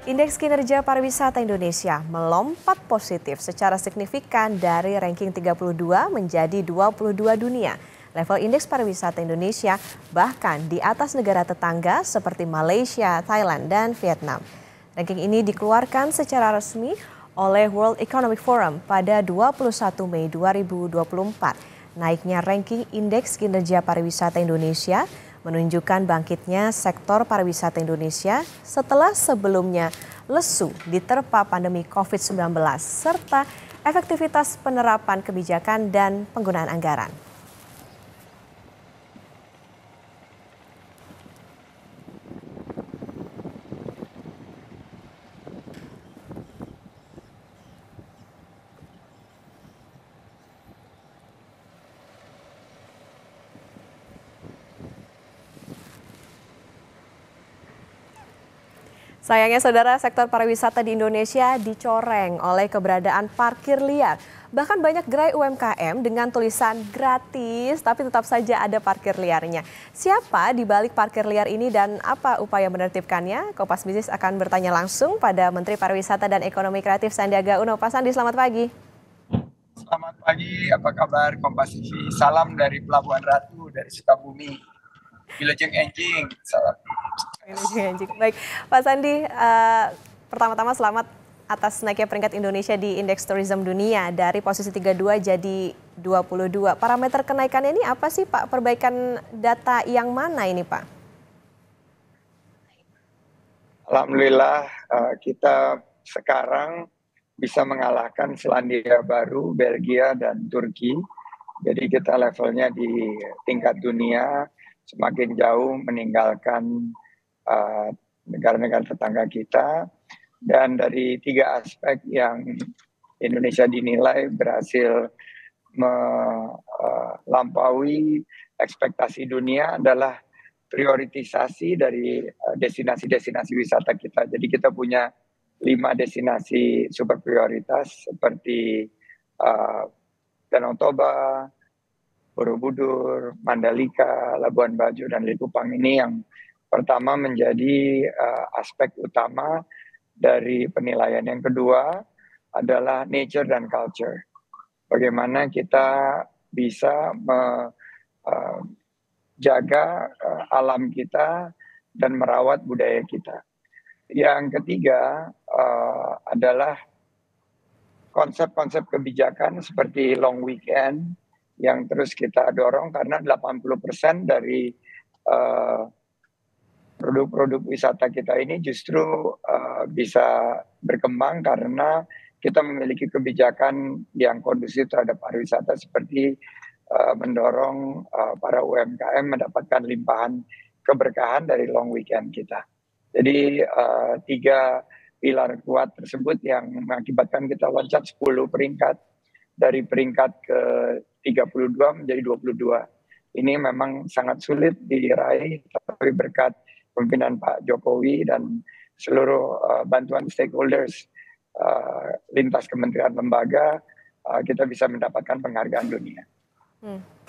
Indeks kinerja pariwisata Indonesia melompat positif secara signifikan dari ranking 32 menjadi 22 dunia. Level indeks pariwisata Indonesia bahkan di atas negara tetangga seperti Malaysia, Thailand, dan Vietnam. Ranking ini dikeluarkan secara resmi oleh World Economic Forum pada 21 Mei 2024. Naiknya ranking indeks kinerja pariwisata Indonesia menunjukkan bangkitnya sektor pariwisata Indonesia setelah sebelumnya lesu diterpa pandemi COVID-19 serta efektivitas penerapan kebijakan dan penggunaan anggaran. Sayangnya saudara, sektor pariwisata di Indonesia dicoreng oleh keberadaan parkir liar. Bahkan banyak gerai UMKM dengan tulisan gratis tapi tetap saja ada parkir liarnya. Siapa di balik parkir liar ini dan apa upaya menertibkannya? Kompas Bisnis akan bertanya langsung pada Menteri Pariwisata dan Ekonomi Kreatif Sandiaga Uno. Pak Sandi, selamat pagi. Selamat pagi, apa kabar Kompas TV? Salam dari Pelabuhan Ratu, dari Sukabumi. Wilujeng Enjing, salam. Baik, Pak Sandi, pertama-tama selamat atas naiknya peringkat Indonesia di Indeks Tourism Dunia dari posisi 32 jadi 22. Parameter kenaikannya ini apa sih Pak? Perbaikan data yang mana ini Pak? Alhamdulillah kita sekarang bisa mengalahkan Selandia Baru, Belgia, dan Turki. Jadi kita levelnya di tingkat dunia semakin jauh meninggalkan negara-negara tetangga kita. Dan dari 3 aspek yang Indonesia dinilai berhasil melampaui ekspektasi dunia adalah prioritisasi dari destinasi-destinasi wisata kita. Jadi kita punya 5 destinasi super prioritas seperti Danau Toba, Borobudur, Mandalika, Labuan Bajo, dan Likupang. Ini yang pertama menjadi aspek utama dari penilaian. Yang kedua adalah nature dan culture. Bagaimana kita bisa menjaga alam kita dan merawat budaya kita. Yang ketiga adalah konsep-konsep kebijakan seperti long weekend yang terus kita dorong karena 80% dari produk-produk wisata kita ini justru bisa berkembang karena kita memiliki kebijakan yang kondusif terhadap pariwisata seperti mendorong para UMKM mendapatkan limpahan keberkahan dari long weekend kita. Jadi 3 pilar kuat tersebut yang mengakibatkan kita loncat 10 peringkat dari peringkat ke 32 menjadi 22. Ini memang sangat sulit diraih, tapi berkat pimpinan Pak Jokowi dan seluruh bantuan stakeholders lintas kementerian lembaga, kita bisa mendapatkan penghargaan dunia.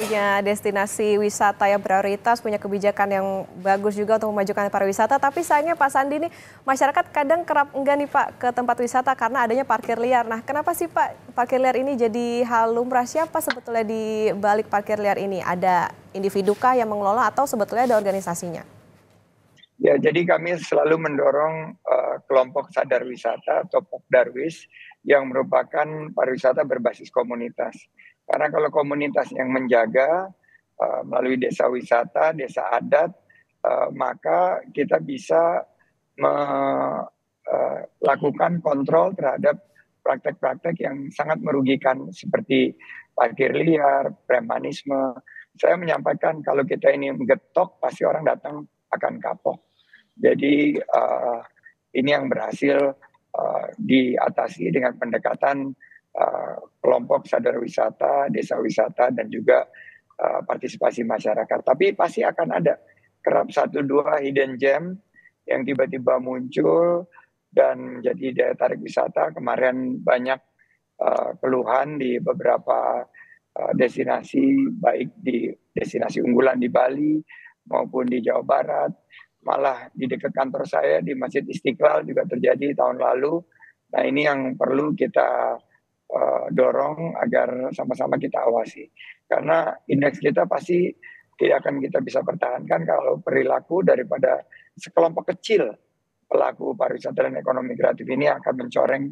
Punya destinasi wisata yang prioritas, punya kebijakan yang bagus juga untuk memajukan pariwisata. Tapi sayangnya Pak Sandi nih, masyarakat kadang kerap enggak nih Pak ke tempat wisata karena adanya parkir liar. Nah, kenapa sih Pak parkir liar ini jadi hal lumrah? Siapa sebetulnya di balik parkir liar ini? Ada individu kah yang mengelola atau sebetulnya ada organisasinya? Ya, jadi kami selalu mendorong kelompok sadar wisata atau Pokdarwis yang merupakan pariwisata berbasis komunitas. Karena kalau komunitas yang menjaga melalui desa wisata, desa adat, maka kita bisa melakukan kontrol terhadap praktek-praktek yang sangat merugikan seperti parkir liar, premanisme. Saya menyampaikan kalau kita ini menggetok, pasti orang datang akan kapok. Jadi ini yang berhasil diatasi dengan pendekatan kelompok sadar wisata, desa wisata, dan juga partisipasi masyarakat. Tapi pasti akan ada kerap 1-2 hidden gem yang tiba-tiba muncul dan menjadi daya tarik wisata. Kemarin banyak keluhan di beberapa destinasi, baik di destinasi unggulan di Bali maupun di Jawa Barat, malah di dekat kantor saya di Masjid Istiqlal juga terjadi tahun lalu. Nah ini yang perlu kita dorong agar sama-sama kita awasi. Karena indeks kita pasti tidak akan kita bisa pertahankan kalau perilaku daripada sekelompok kecil pelaku pariwisata dan ekonomi kreatif ini akan mencoreng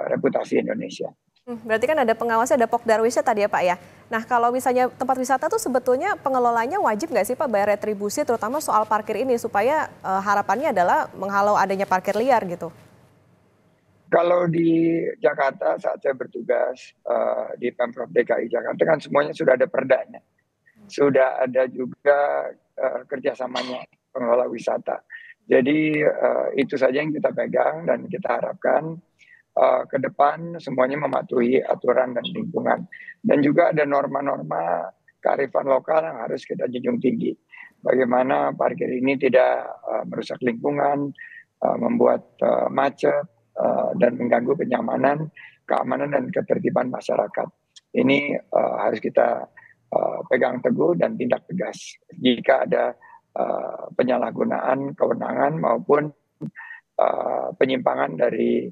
reputasi Indonesia. Berarti kan ada pengawasnya, ada Pokdarwisnya tadi ya Pak ya. Nah kalau misalnya tempat wisata tuh sebetulnya pengelolanya wajib nggak sih Pak bayar retribusi terutama soal parkir ini supaya harapannya adalah menghalau adanya parkir liar gitu. Kalau di Jakarta saat saya bertugas di Pemprov DKI Jakarta kan semuanya sudah ada perdanya. Sudah ada juga kerjasamanya pengelola wisata. Jadi itu saja yang kita pegang dan kita harapkan ke depan semuanya mematuhi aturan dan lingkungan. Dan juga ada norma-norma kearifan lokal yang harus kita junjung tinggi. Bagaimana parkir ini tidak merusak lingkungan, membuat macet, dan mengganggu kenyamanan, keamanan, dan ketertiban masyarakat. Ini harus kita pegang teguh dan tindak tegas jika ada penyalahgunaan kewenangan maupun penyimpangan dari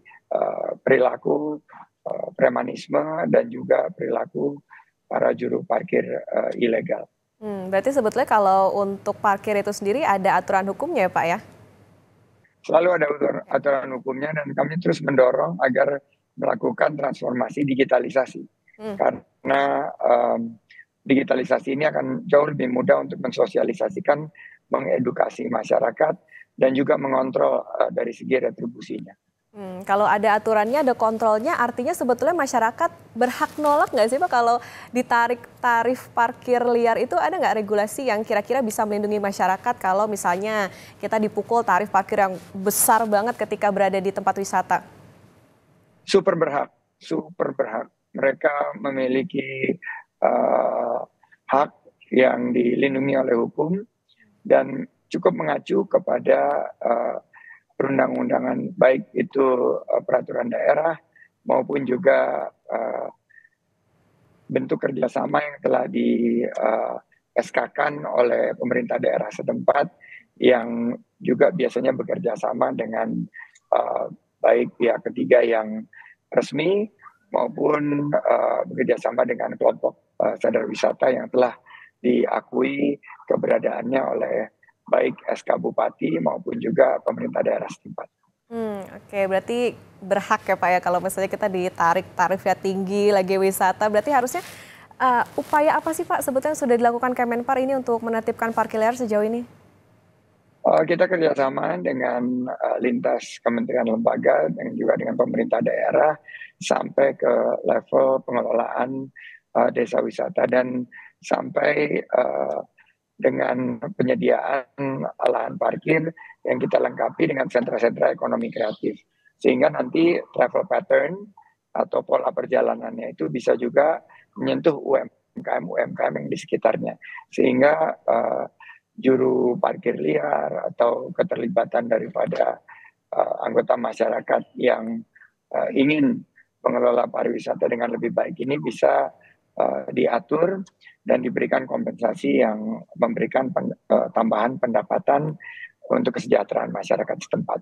perilaku premanisme dan juga perilaku para juru parkir ilegal. Berarti sebetulnya kalau untuk parkir itu sendiri ada aturan hukumnya ya Pak ya? Selalu ada aturan hukumnya dan kami terus mendorong agar melakukan transformasi digitalisasi. Karena digitalisasi ini akan jauh lebih mudah untuk mensosialisasikan, mengedukasi masyarakat, dan juga mengontrol dari segi retribusinya. Kalau ada aturannya, ada kontrolnya, artinya sebetulnya masyarakat berhak nolak nggak sih Pak kalau ditarik tarif parkir liar itu ada nggak regulasi yang kira-kira bisa melindungi masyarakat kalau misalnya kita dipukul tarif parkir yang besar banget ketika berada di tempat wisata? Super berhak, super berhak. Mereka memiliki hak yang dilindungi oleh hukum dan cukup mengacu kepada perundang-undangan baik itu peraturan daerah maupun juga bentuk kerjasama yang telah di SK-kan oleh pemerintah daerah setempat yang juga biasanya bekerja sama dengan baik pihak ketiga yang resmi maupun bekerja sama dengan kelompok sadar wisata yang telah diakui keberadaannya oleh baik SK Bupati maupun juga pemerintah daerah setempat. Oke, berarti berhak ya Pak ya kalau misalnya kita ditarik tarifnya tinggi lagi wisata, berarti harusnya upaya apa sih Pak sebetulnya sudah dilakukan Kemenpar ini untuk menertibkan parkir liar sejauh ini? Kita kerjasama dengan lintas kementerian lembaga dan juga dengan pemerintah daerah sampai ke level pengelolaan desa wisata dan sampai dengan penyediaan lahan parkir yang kita lengkapi dengan sentra-sentra ekonomi kreatif. Sehingga nanti travel pattern atau pola perjalanannya itu bisa juga menyentuh UMKM yang di sekitarnya. Sehingga juru parkir liar atau keterlibatan daripada anggota masyarakat yang ingin mengelola pariwisata dengan lebih baik ini bisa diatur dan diberikan kompensasi yang memberikan tambahan pendapatan untuk kesejahteraan masyarakat setempat.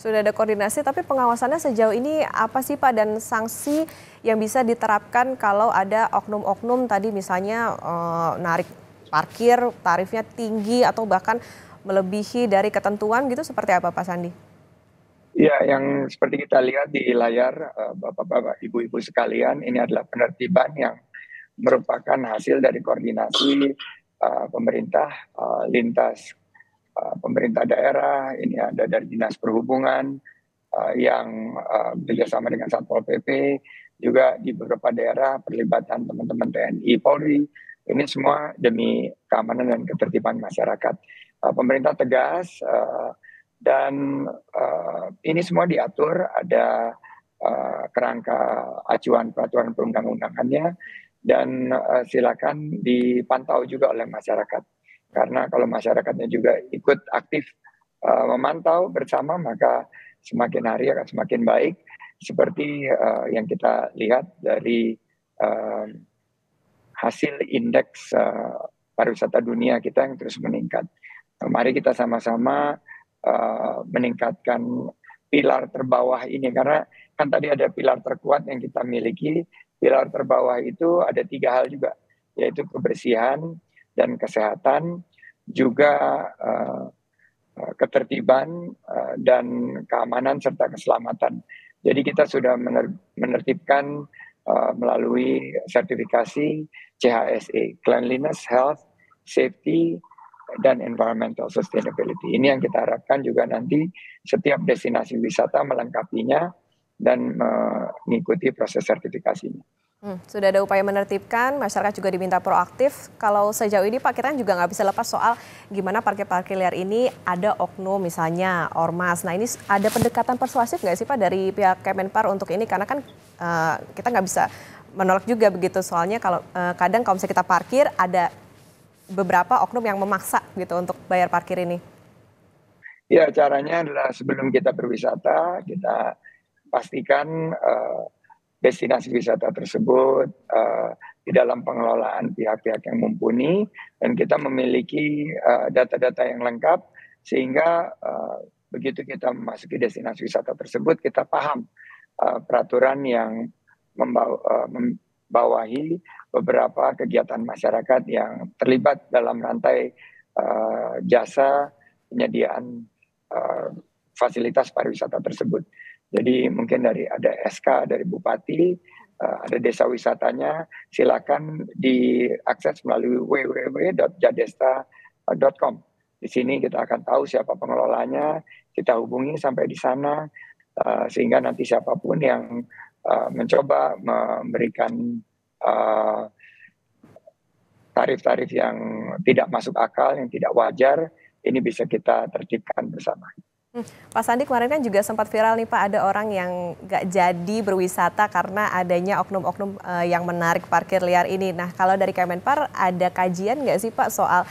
Sudah ada koordinasi, tapi pengawasannya sejauh ini apa sih Pak dan sanksi yang bisa diterapkan kalau ada oknum-oknum tadi misalnya narik parkir tarifnya tinggi atau bahkan melebihi dari ketentuan gitu seperti apa Pak Sandi? Ya, yang seperti kita lihat di layar Bapak-bapak, Ibu-ibu sekalian, ini adalah penertiban yang merupakan hasil dari koordinasi pemerintah lintas pemerintah daerah. Ini ada dari Dinas Perhubungan yang bekerjasama dengan Satpol PP, juga di beberapa daerah perlibatan teman-teman TNI, Polri. Ini semua demi keamanan dan ketertiban masyarakat. Pemerintah tegas dan ini semua diatur, ada kerangka acuan peraturan perundang-undangannya. Dan silakan dipantau juga oleh masyarakat. Karena kalau masyarakatnya juga ikut aktif memantau bersama, maka semakin hari akan semakin baik. Seperti yang kita lihat dari hasil indeks pariwisata dunia kita yang terus meningkat. Mari kita sama-sama meningkatkan pilar terbawah ini, karena kan tadi ada pilar terkuat yang kita miliki. Pilar terbawah itu ada 3 hal juga, yaitu kebersihan dan kesehatan, juga ketertiban dan keamanan serta keselamatan. Jadi kita sudah menertibkan melalui sertifikasi CHSE, Cleanliness, Health, Safety, dan Environmental Sustainability. Ini yang kita harapkan juga nanti setiap destinasi wisata melengkapinya dan mengikuti proses sertifikasinya. Sudah ada upaya menertibkan, masyarakat juga diminta proaktif. Kalau sejauh ini Pak, kita juga nggak bisa lepas soal gimana parkir-parkir liar ini ada oknum misalnya ormas. Nah ini ada pendekatan persuasif nggak sih Pak dari pihak Kemenpar untuk ini? Karena kan kita nggak bisa menolak juga begitu. Soalnya kalau kadang kalau misalnya kita parkir ada beberapa oknum yang memaksa gitu untuk bayar parkir ini. Ya, caranya adalah sebelum kita berwisata, kita pastikan destinasi wisata tersebut di dalam pengelolaan pihak-pihak yang mumpuni, dan kita memiliki data-data yang lengkap sehingga begitu kita memasuki destinasi wisata tersebut, kita paham peraturan yang membawahi beberapa kegiatan masyarakat yang terlibat dalam rantai jasa penyediaan fasilitas pariwisata tersebut. Jadi mungkin ada SK dari Bupati, ada desa wisatanya, silakan diakses melalui www.jadesta.com. Di sini kita akan tahu siapa pengelolanya, kita hubungi sampai di sana, sehingga nanti siapapun yang mencoba memberikan tarif-tarif yang tidak masuk akal, yang tidak wajar, ini bisa kita tertibkan bersama. Pak Sandi, kemarin kan juga sempat viral nih Pak, ada orang yang nggak jadi berwisata karena adanya oknum-oknum yang menarik parkir liar ini. Nah kalau dari Kemenpar ada kajian nggak sih Pak soal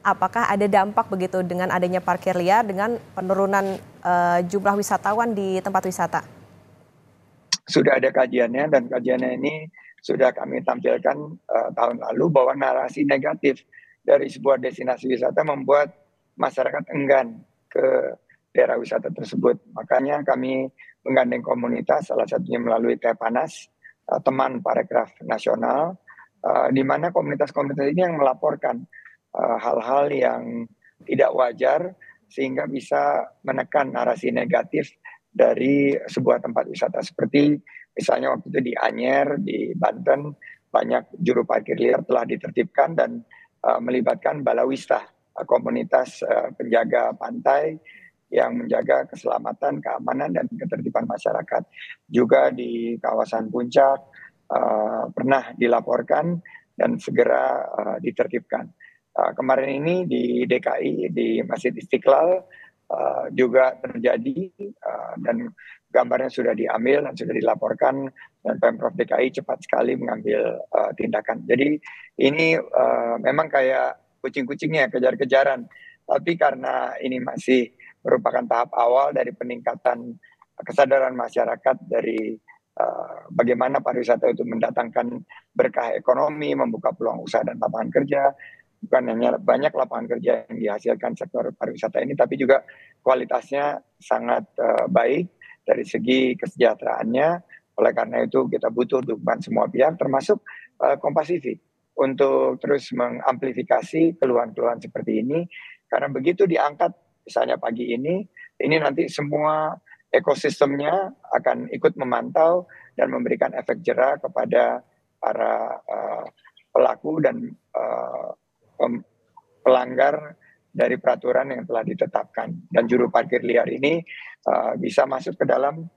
apakah ada dampak begitu dengan adanya parkir liar dengan penurunan jumlah wisatawan di tempat wisata? Sudah ada kajiannya, dan kajiannya ini sudah kami tampilkan tahun lalu, bahwa narasi negatif dari sebuah destinasi wisata membuat masyarakat enggan ke daerah wisata tersebut. Makanya kami menggandeng komunitas, salah satunya melalui Tepanas, teman parekraf nasional, di mana komunitas-komunitas ini yang melaporkan hal-hal yang tidak wajar sehingga bisa menekan narasi negatif dari sebuah tempat wisata. Seperti misalnya waktu itu di Anyer, di Banten, banyak juru parkir liar telah ditertibkan dan melibatkan balawista, komunitas penjaga pantai yang menjaga keselamatan, keamanan, dan ketertiban masyarakat. Juga di kawasan Puncak pernah dilaporkan dan segera ditertibkan. Kemarin ini di DKI, di Masjid Istiqlal juga terjadi, dan gambarnya sudah diambil dan sudah dilaporkan, dan Pemprov DKI cepat sekali mengambil tindakan. Jadi ini memang kayak kucing-kucingnya kejar-kejaran, tapi karena ini masih merupakan tahap awal dari peningkatan kesadaran masyarakat dari bagaimana pariwisata itu mendatangkan berkah ekonomi, membuka peluang usaha dan lapangan kerja. Bukan hanya banyak lapangan kerja yang dihasilkan sektor pariwisata ini, tapi juga kualitasnya sangat baik dari segi kesejahteraannya. Oleh karena itu kita butuh dukungan semua pihak, termasuk Kompas TV, untuk terus mengamplifikasi keluhan-keluhan seperti ini. Karena begitu diangkat misalnya pagi ini nanti semua ekosistemnya akan ikut memantau dan memberikan efek jera kepada para pelaku dan pelanggar dari peraturan yang telah ditetapkan. Dan juru parkir liar ini bisa masuk ke dalam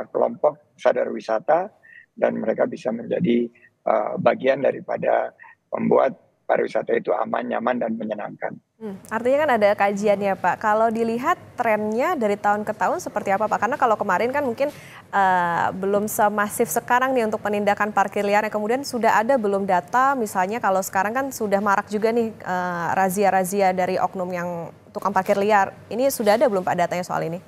kelompok sadar wisata, dan mereka bisa menjadi bagian daripada membuat pariwisata itu aman, nyaman, dan menyenangkan. Artinya kan ada kajiannya Pak. Kalau dilihat trennya dari tahun ke tahun seperti apa Pak? Karena kalau kemarin kan mungkin belum semasif sekarang nih untuk penindakan parkir liar. Kemudian sudah ada belum data, misalnya kalau sekarang kan sudah marak juga nih razia-razia dari oknum yang tukang parkir liar. Ini sudah ada belum Pak datanya soal ini?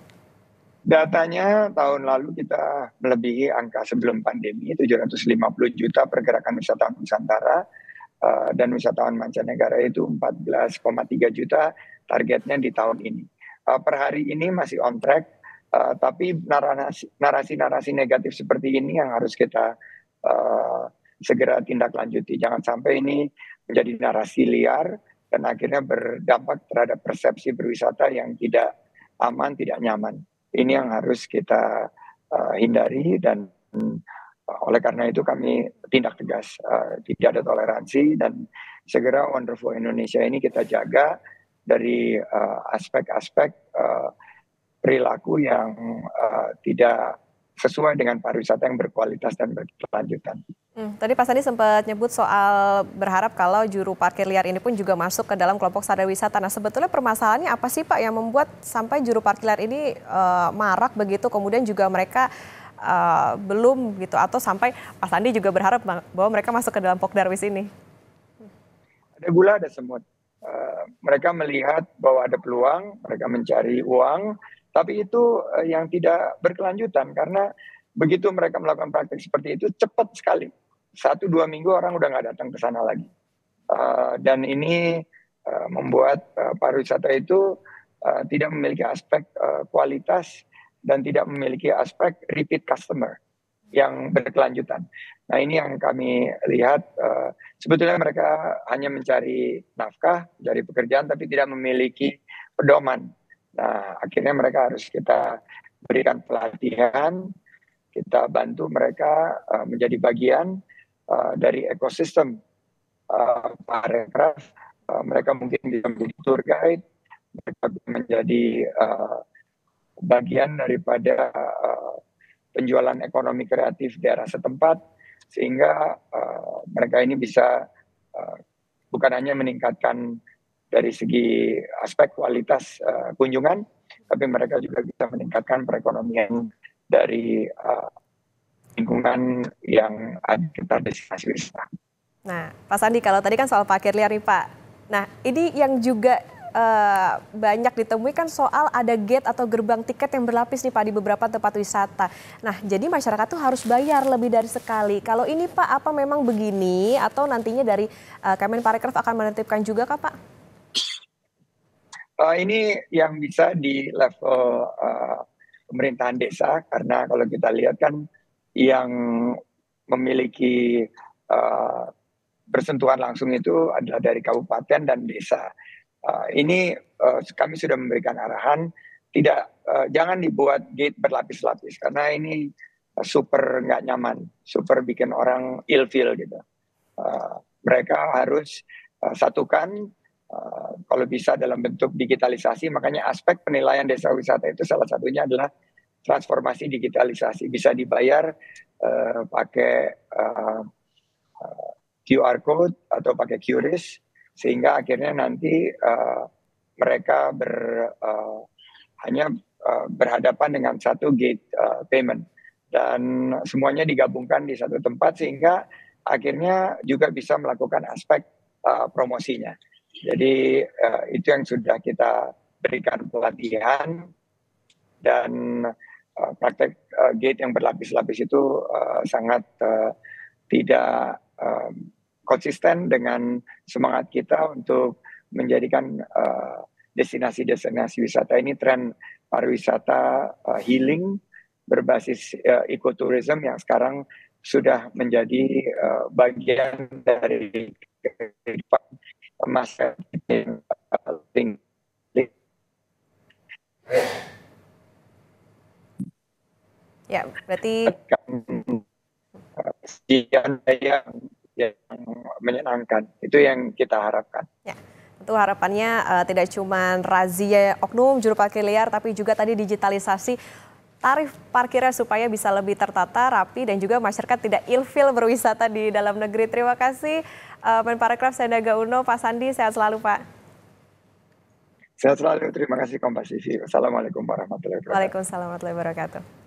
Datanya tahun lalu kita melebihi angka sebelum pandemi, 750 juta pergerakan wisatawan Nusantara. dan wisatawan mancanegara itu 14,3 juta targetnya di tahun ini. Per hari ini masih on track, tapi narasi-narasi negatif seperti ini yang harus kita segera tindak lanjuti. Jangan sampai ini menjadi narasi liar dan akhirnya berdampak terhadap persepsi berwisata yang tidak aman, tidak nyaman. Ini yang harus kita hindari dan oleh karena itu kami tindak tegas, tidak ada toleransi dan segera Wonderful Indonesia ini kita jaga dari aspek-aspek perilaku yang tidak sesuai dengan pariwisata yang berkualitas dan berkelanjutan. Tadi Pak Sandi sempat nyebut soal berharap kalau juru parkir liar ini pun juga masuk ke dalam kelompok sadar wisata. Nah sebetulnya permasalahannya apa sih Pak yang membuat sampai juru parkir liar ini marak begitu, kemudian juga mereka belum gitu, atau sampai Pak Sandi juga berharap bahwa mereka masuk ke dalam Pokdarwis ini? Ada gula, ada semut. Mereka melihat bahwa ada peluang, mereka mencari uang, tapi itu yang tidak berkelanjutan karena begitu mereka melakukan praktik seperti itu cepat sekali. 1-2 minggu orang udah nggak datang ke sana lagi. Dan ini membuat pariwisata itu tidak memiliki aspek kualitas dan tidak memiliki aspek repeat customer yang berkelanjutan. Nah ini yang kami lihat, sebetulnya mereka hanya mencari nafkah, mencari pekerjaan, tapi tidak memiliki pedoman. Nah akhirnya mereka harus kita berikan pelatihan, kita bantu mereka menjadi bagian dari ekosistem Parekraf. Mereka mungkin bisa menjadi tour guide, mereka bisa menjadi bagian daripada penjualan ekonomi kreatif daerah setempat, sehingga mereka ini bisa bukan hanya meningkatkan dari segi aspek kualitas kunjungan, tapi mereka juga bisa meningkatkan perekonomian dari lingkungan yang ada di destinasi wisata. Nah, Pak Sandi, kalau tadi kan soal parkir liar nih Pak. Nah, ini yang juga banyak ditemui kan soal ada gate atau gerbang tiket yang berlapis nih Pak di beberapa tempat wisata. Nah, jadi masyarakat tuh harus bayar lebih dari sekali. Kalau ini Pak, apa memang begini atau nantinya dari Kemenparekraf akan menertibkan juga Kak Pak? Ini yang bisa di level pemerintahan desa, karena kalau kita lihat kan yang memiliki bersentuhan langsung itu adalah dari kabupaten dan desa. Ini kami sudah memberikan arahan, jangan dibuat gate berlapis-lapis karena ini super nggak nyaman, super bikin orang ilfeel gitu. Mereka harus satukan, kalau bisa dalam bentuk digitalisasi. Makanya aspek penilaian desa wisata itu salah satunya adalah transformasi digitalisasi, bisa dibayar pakai QR code atau pakai QRIS, sehingga akhirnya nanti mereka hanya berhadapan dengan satu gate payment dan semuanya digabungkan di satu tempat, sehingga akhirnya juga bisa melakukan aspek promosinya. Jadi itu yang sudah kita berikan pelatihan, dan praktek gate yang berlapis-lapis itu sangat tidak konsisten dengan semangat kita untuk menjadikan destinasi-destinasi wisata ini tren pariwisata healing berbasis ekoturism yang sekarang sudah menjadi bagian dari kehidupan masyarakat. Ya, berarti yang menyenangkan, itu yang kita harapkan. ya, tentu harapannya tidak cuma razia oknum juru parkir liar, tapi juga tadi digitalisasi tarif parkirnya supaya bisa lebih tertata, rapi, dan juga masyarakat tidak ilfil berwisata di dalam negeri. Terima kasih Menparekraf Sandiaga Uno. Pak Sandi, sehat selalu Pak. Sehat selalu, terima kasih Kompas TV. Wassalamualaikum warahmatullahi wabarakatuh. Waalaikumsalam warahmatullahi wabarakatuh.